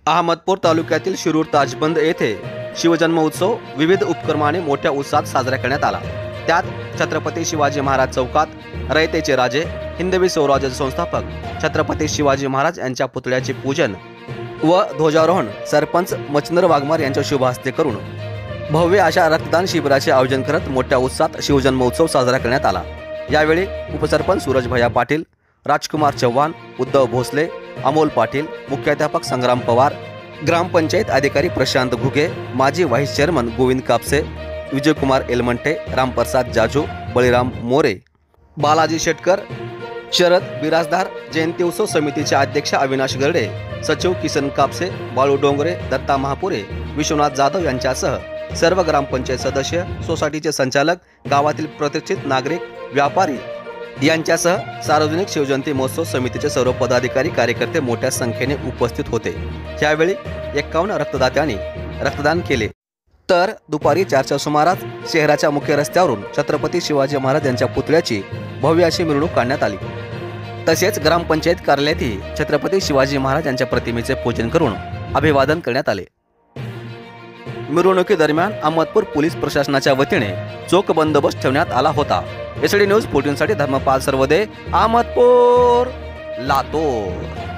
अहमदपूर तालुक्यातील शिरूर ताजबंद येथे शिवजन्मोत्सव विविध उपक्रमाने मोठ्या उत्साहात साजरा करण्यात आला। त्यात छत्रपती शिवाजी महाराज चौकात रयतेचे राजे हिंदवी स्वराज्याचे संस्थापक छत्रपती शिवाजी महाराज यांच्या पुतळ्याचे पूजन व ध्वजारोहण सरपंच मच्छिंद्र वाघमार यांच्या शुभ हस्ते करून भव्य अशा रक्तदान शिबिराचे आयोजन करत मोठ्या उत्साहात शिवजन्मोत्सव साजरा करण्यात आला। यावेळी उपसरपंच सूरज भैया पाटील, राजकुमार चव्हाण, उद्धव भोसले, अमोल पाटील, मुख्याध्यापक संग्राम पवार, ग्रामपंचायत अधिकारी प्रशांत घुगे, माजी व्हाईस चेअरमन गोविंद कापसे, विजयकुमार एलमंटे, रामप्रसाद जाजू, बळीराम मोरे, बालाजी शेटकर, शरद बिराजदार, जयंती उत्सव समितीचे अध्यक्ष अविनाश गर्डे, सचिव किसन कापसे, बाळू डोंगरे, दत्ता महापुरे, विश्वनाथ जाधव यांच्यासह सर्व ग्रामपंचायत सदस्य, सोसायटीचे संचालक, गावातील प्रतिष्ठित नागरिक, व्यापारी यांच्यासह सार्वजनिक शिवजयंती महोत्सव समितीचे सर्व पदाधिकारी कार्यकर्ते मोठ्या संख्येने उपस्थित होते। यावेळी 51 रक्तदात्यांनी रक्तदान केले। तर दुपारी 4च्या सुमारास शहराच्या मुख्य रस्त्यावरून छत्रपती शिवाजी महाराज यांच्या पुतळ्याची भव्य अशी मिरवणूक काढण्यात आली। तसेच ग्रामपंचायत कार्यालयातही छत्रपती शिवाजी महाराज यांच्या प्रतिमेचे पूजन करून अभिवादन करण्यात आले। मिरवणुकीदरम्यान अहमदपूर पोलीस प्रशासनाच्या वतीने चोख बंदोबस्त ठेवण्यात आला होता। एसडी न्यूज 14 साठी धर्मपाल सर्वदे, अहमदपूर, लातूर।